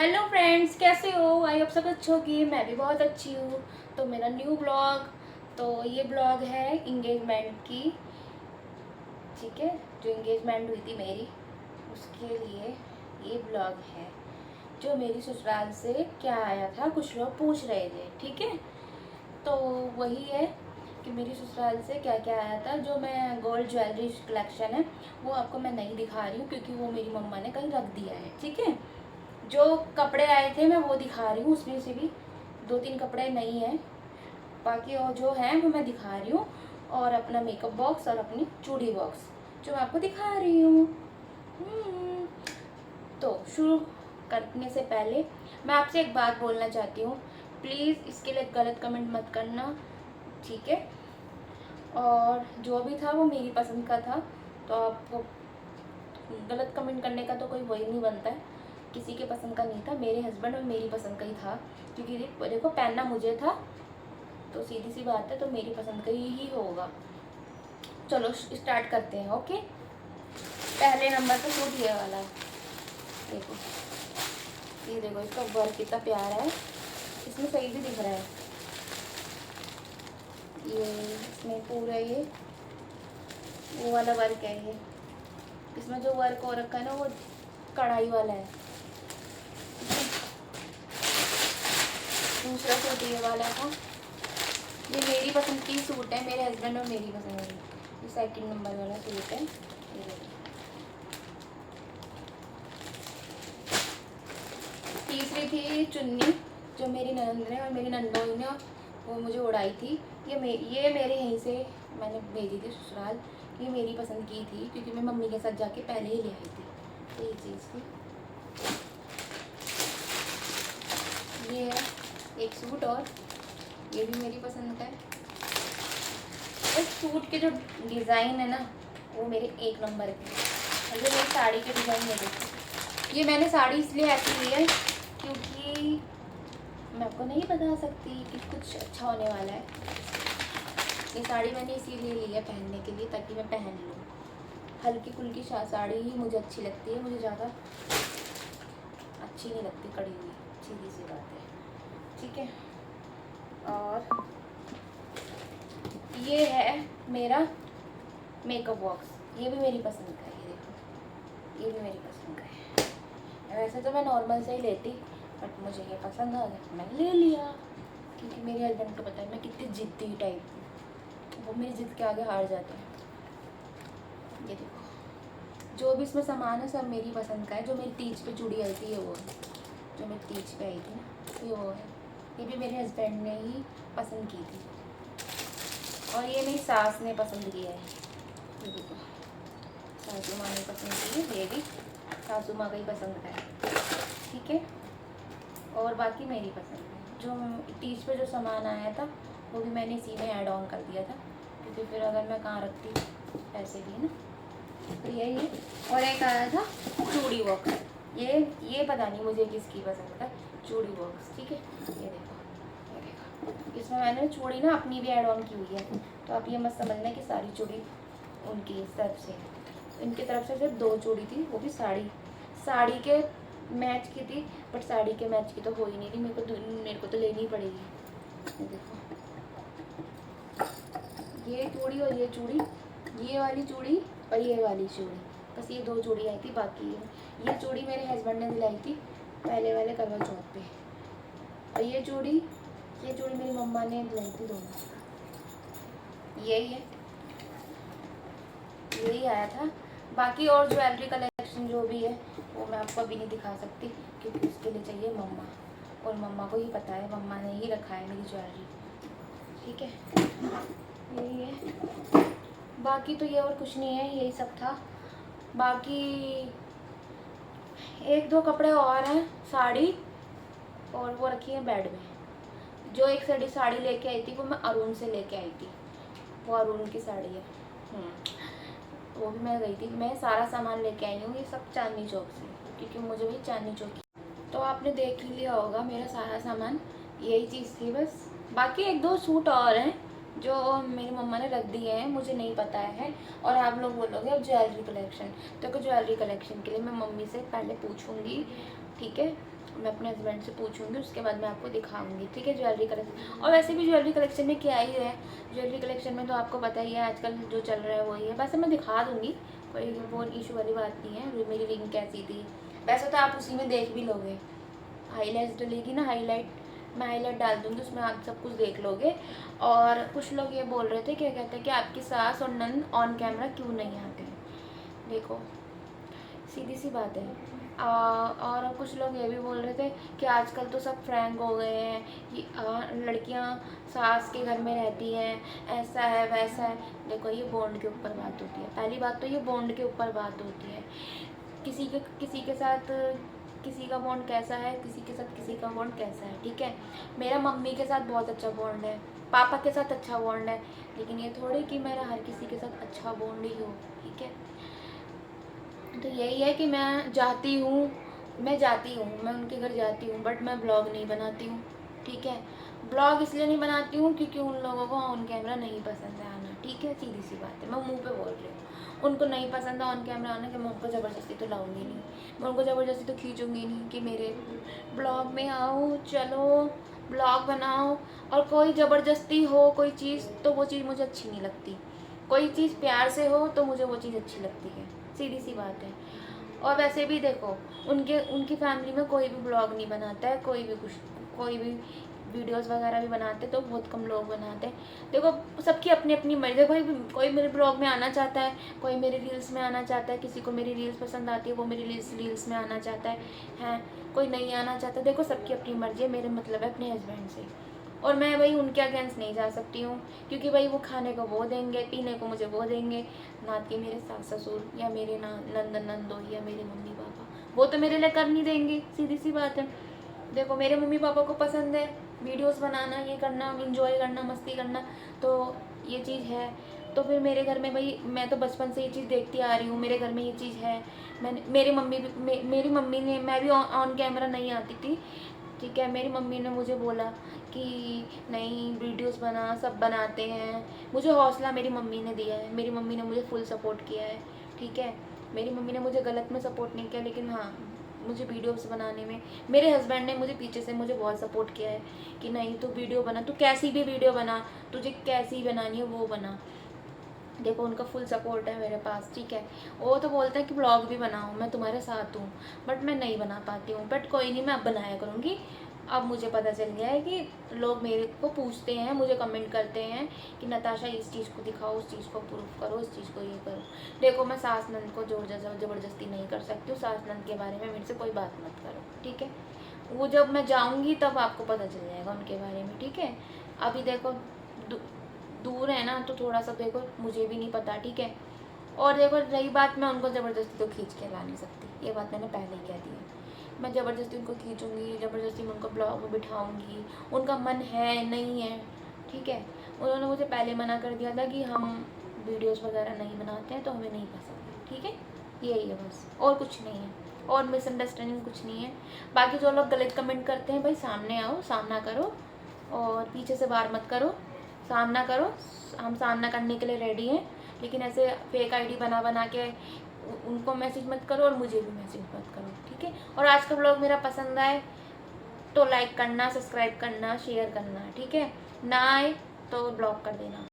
Hello friends, कैसे हो? आई आप सब अच्छे होगी। मैं भी बहुत अच्छी हूँ। तो मेरा न्यू ब्लॉग, तो ये ब्लॉग है इंगेजमेंट की। ठीक है, जो इंगेजमेंट हुई थी मेरी, उसके लिए ये ब्लॉग है। जो मेरी ससुराल से क्या आया था, कुछ लोग पूछ रहे थे। ठीक है, तो वही है कि मेरी ससुराल से क्या क्या आया था। जो मैं गोल्ड ज्वेलरी कलेक्शन है वो आपको मैं नहीं दिखा रही हूँ, क्योंकि वो मेरी मम्मा ने कहीं रख दिया है। ठीक है, जो कपड़े आए थे मैं वो दिखा रही हूँ। उसमें से भी 2-3 कपड़े नहीं हैं, बाकी और जो हैं वो मैं दिखा रही हूँ। और अपना मेकअप बॉक्स और अपनी चूड़ी बॉक्स जो मैं आपको दिखा रही हूँ। हम्म, तो शुरू करने से पहले मैं आपसे एक बात बोलना चाहती हूँ। प्लीज़ इसके लिए गलत कमेंट मत करना, ठीक है? और जो भी था वो मेरी पसंद का था, तो आपको गलत कमेंट करने का तो कोई वही नहीं बनता है। किसी के पसंद का नहीं था, मेरे हस्बैंड और मेरी पसंद का ही था। क्योंकि देखो पहनना मुझे था, तो सीधी सी बात है, तो मेरी पसंद का ही होगा। चलो स्टार्ट करते हैं। ओके, पहले नंबर पे सूट ये वाला है। देखो, ये देखो, इसका वर्क कितना प्यारा है। इसमें सही भी दिख रहा है। ये इसमें पूरा ये वो वाला वर्क है। ये इसमें जो वर्क हो रखा है ना, वो कढ़ाई वाला है। दूसरा सूट ये वाला था। ये मेरी पसंद की सूट है, मेरे हस्बैंड और मेरी पसंद है। ये सेकंड नंबर वाला सूट है। ये देखिए। तीसरी थी चुन्नी, जो मेरी ननंद ने और मेरी नंदोई ने वो मुझे उड़ाई थी। ये मेरे यहीं से मैंने भेजी थी ससुराल। ये मेरी पसंद की थी, क्योंकि मैं मम्मी के साथ जाके पहले ही ले आई थी। तो ये चीज़ थी। ये है एक सूट, और ये भी मेरी पसंद का है। इस सूट के जो डिज़ाइन है ना, वो मेरे एक नंबर के हैं। और ये मेरी साड़ी के डिज़ाइन है। देखो, ये मैंने साड़ी इसलिए ऐसी ली है क्योंकि मैं आपको नहीं बता सकती कि कुछ अच्छा होने वाला है। ये साड़ी मैंने इसीलिए ली है पहनने के लिए, ताकि मैं पहन लूँ। हल्की फुल्की साड़ी ही मुझे अच्छी लगती है, मुझे ज़्यादा अच्छी नहीं लगती कड़ी हुई, सीधी सी बात है। ठीक है, और ये है मेरा मेकअप बॉक्स। ये भी मेरी पसंद का है। ये देखो, ये भी मेरी पसंद का है। वैसे तो मैं नॉर्मल से ही लेती, बट मुझे ये पसंद आ गया, मैंने ले लिया। क्योंकि मेरे हस्बैंड को पता है मैं कितनी जिद्दी टाइप हूँ, वो मेरी जिद के आगे हार जाते हैं। ये देखो, जो भी इसमें सामान है सब मेरी पसंद का है। जो मेरी तीज पे चूड़ी आई थी, ये वो है। जो मेरी तीज पे आई थी ना, ये वो है। ये भी मेरे हस्बैंड ने ही पसंद की थी, और ये मेरी सास ने पसंद किया है। ये देखो, सासू माँ ने पसंद की है। ये भी सासू माँ का ही पसंद का है। ठीक है, और बाकी मेरी पसंद है। जो तीज पे जो सामान आया था, वो भी मैंने इसी में ऐड ऑन कर दिया था, क्योंकि फिर अगर मैं कहाँ रखती पैसे भी ना। तो यही, और एक आया था चूड़ी बॉक्स। ये पता नहीं मुझे किसकी पसंद था, चूड़ी बॉक्स। ठीक है, ये देखो, ये देखो, इसमें मैंने चूड़ी ना अपनी भी ऐड ऑन की हुई है। तो आप ये मत समझना कि सारी चूड़ी उनकी तरफ से है। इनकी तरफ से सिर्फ 2 चूड़ी थी, वो भी साड़ी के मैच की थी। बट साड़ी के मैच की तो हो ही नहीं थी। मेरे को तो लेनी ही पड़ेगी। ये देखो, ये चूड़ी और ये चूड़ी, ये वाली चूड़ी और ये वाली चूड़ी, बस ये 2 चूड़ी आई थी। बाकी ये चूड़ी मेरे हस्बैंड ने दिलाई थी पहले वाले करवा चौथ पे। और ये चूड़ी मेरी मम्मा ने दिलाई थी दोनों। यही है, यही आया था। बाकी और ज्वेलरी कलेक्शन जो भी है वो मैं आपको अभी नहीं दिखा सकती, क्योंकि उसके लिए चाहिए मम्मा, और मम्मा को ही पता है, मम्मा ने ही रखा है मेरी ज्वेलरी। ठीक है, यही है। बाकी तो ये और कुछ नहीं है, यही सब था। बाकी 1-2 कपड़े और हैं, साड़ी, और वो रखी है बेड में। जो एक साड़ी लेके आई थी, वो मैं अरुण से लेके आई थी। वो अरुण की साड़ी है। वो भी मैं गई थी। मैं सारा सामान लेके आई हूँ, ये सब चांदनी चौक से, क्योंकि मुझे भी चांदनी चौक। तो आपने देख ही लिया होगा मेरा सारा सामान, यही चीज़ थी बस। बाकी 1-2 सूट और हैं जो मेरी मम्मा ने रख दिए हैं, मुझे नहीं पता है। और आप लोग बोलोगे अब ज्वेलरी कलेक्शन, तो ज्वेलरी कलेक्शन के लिए मैं मम्मी से पहले पूछूंगी। ठीक है, मैं अपने हस्बैंड से पूछूंगी, उसके बाद मैं आपको दिखाऊंगी, ठीक है, ज्वेलरी कलेक्शन। और वैसे भी ज्वेलरी कलेक्शन में क्या ही है, ज्वेलरी कलेक्शन में तो आपको पता ही है आजकल जो चल रहा है वही है। वैसे मैं दिखा दूंगी, कोई वो इशू वाली बात नहीं है। मेरी रिंग कैसी थी, वैसे तो आप उसी में देख भी लोगे, हाईलाइट्स डलेगी ना, हाईलाइट, मैं हाईलाइट डाल दूँगी, उसमें आप सब कुछ देख लोगे। और कुछ लोग ये बोल रहे थे, क्या कहते हैं कि आपकी सास और नंद ऑन कैमरा क्यों नहीं आते हैं। देखो सीधी सी बात है। और कुछ लोग ये भी बोल रहे थे कि आजकल तो सब फ्रैंक हो गए हैं, कि लड़कियां सास के घर में रहती हैं, ऐसा है वैसा है। देखो ये बॉन्ड के ऊपर बात होती है, पहली बात तो ये बॉन्ड के ऊपर बात होती है। किसी के साथ किसी का बॉन्ड कैसा है, किसी के साथ किसी का बॉन्ड कैसा है, ठीक है। मेरा मम्मी के साथ बहुत अच्छा बॉन्ड है, पापा के साथ अच्छा बॉन्ड है, लेकिन ये थोड़ी कि मेरा हर किसी के साथ अच्छा बॉन्ड ही हो, ठीक है। तो यही है कि मैं जाती हूँ, मैं उनके घर जाती हूँ, बट मैं ब्लॉग नहीं बनाती हूँ, ठीक है। ब्लॉग इसलिए नहीं बनाती हूँ क्योंकि उन लोगों को ऑन कैमरा नहीं पसंद है आना, ठीक है, सीधी सी बात है, मैं मुंह पे बोल रही हूँ। उनको नहीं पसंद है ऑन कैमरा आना, कि मैं उनको ज़बरदस्ती तो लाऊंगी नहीं, मैं उनको ज़बरदस्ती तो खींचूंगी नहीं कि मेरे ब्लॉग में आओ, चलो ब्लॉग बनाओ। और कोई ज़बरदस्ती हो कोई चीज़, तो वो चीज़ मुझे अच्छी नहीं लगती। कोई चीज़ प्यार से हो तो मुझे वो चीज़ अच्छी लगती है, सीधी सी बात है। और वैसे भी देखो, उनकी फैमिली में कोई भी ब्लॉग नहीं बनाता है, कोई भी वीडियोस वगैरह भी बनाते तो बहुत कम लोग बनाते हैं। देखो सबकी अपनी अपनी मर्जी, कोई मेरे ब्लॉग में आना चाहता है, कोई मेरे रील्स में आना चाहता है, किसी को मेरी रील्स पसंद आती है वो मेरी रील्स में आना चाहता है, कोई नहीं आना चाहता। देखो सबकी अपनी मर्जी है, मेरे मतलब है अपने हस्बैंड से, और मैं भाई उनके अगेंस्ट नहीं जा सकती हूँ, क्योंकि भाई वो खाने को वो देंगे, पीने को मुझे वो देंगे, ना कि मेरे सास ससुर या मेरे नंदोई या मेरे मम्मी पापा, वो तो मेरे लिए कर नहीं देंगे, सीधी सी बात है। देखो मेरे मम्मी पापा को पसंद है वीडियोस बनाना, ये करना, इंजॉय करना, मस्ती करना, तो ये चीज़ है। तो फिर मेरे घर में भाई, मैं तो बचपन से ये चीज़ देखती आ रही हूँ, मेरे घर में ये चीज़ है। मैंने मेरी मम्मी ने, मैं भी ऑन कैमरा नहीं आती थी, ठीक है, मेरी मम्मी ने मुझे बोला कि नहीं वीडियोस बना, सब बनाते हैं। मुझे हौसला मेरी मम्मी ने दिया है, मेरी मम्मी ने मुझे फुल सपोर्ट किया है, ठीक है। मेरी मम्मी ने मुझे गलत में सपोर्ट नहीं किया, लेकिन हाँ मुझे वीडियोस बनाने में मेरे हस्बैंड ने मुझे पीछे से मुझे बहुत सपोर्ट किया है कि नहीं तू वीडियो बना, तू कैसी भी वीडियो बना, तुझे कैसी बनानी है वो बना। देखो उनका फुल सपोर्ट है मेरे पास, ठीक है। वो तो बोलते हैं कि ब्लॉग भी बनाओ, मैं तुम्हारे साथ हूँ, बट मैं नहीं बना पाती हूँ, बट कोई नहीं, मैं अब बनाया करूँगी। अब मुझे पता चल गया है कि लोग मेरे को पूछते हैं, मुझे कमेंट करते हैं कि नताशा इस चीज़ को दिखाओ, उस चीज़ को प्रूफ करो, इस चीज़ को ये करो। देखो मैं सास नंद को ज़बरदस्ती नहीं कर सकती हूँ, सास नंद के बारे में मेरे से कोई बात मत करो, ठीक है। वो जब मैं जाऊँगी तब आपको पता चल जाएगा उनके बारे में, ठीक है। अभी देखो दूर है ना, तो थोड़ा सा देखो मुझे भी नहीं पता, ठीक है। और देखो रही बात, मैं उनको ज़बरदस्ती तो खींच के ला नहीं सकती, ये बात मैंने पहले ही कह दी है। मैं ज़बरदस्ती उनको खींचूँगी, ज़बरदस्ती मैं उनको ब्लॉग में बिठाऊँगी, उनका मन है नहीं है, ठीक है। उन्होंने मुझे पहले मना कर दिया था कि हम वीडियोस वगैरह नहीं बनाते हैं, तो हमें नहीं पसंद है, ठीक है। यही है बस, और कुछ नहीं है, और मिसअंडरस्टैंडिंग कुछ नहीं है। बाकी जो लोग गलत कमेंट करते हैं, भाई सामने आओ, सामना करो, और पीछे से बार मत करो, सामना करो। हम सामना करने के लिए रेडी हैं, लेकिन ऐसे फेक आईडी बना बना के उनको मैसेज मत करो और मुझे भी मैसेज मत करो, ठीक है। और आज का ब्लॉग मेरा पसंद आए तो लाइक करना, सब्सक्राइब करना, शेयर करना, ठीक है। ना आए तो ब्लॉक कर देना।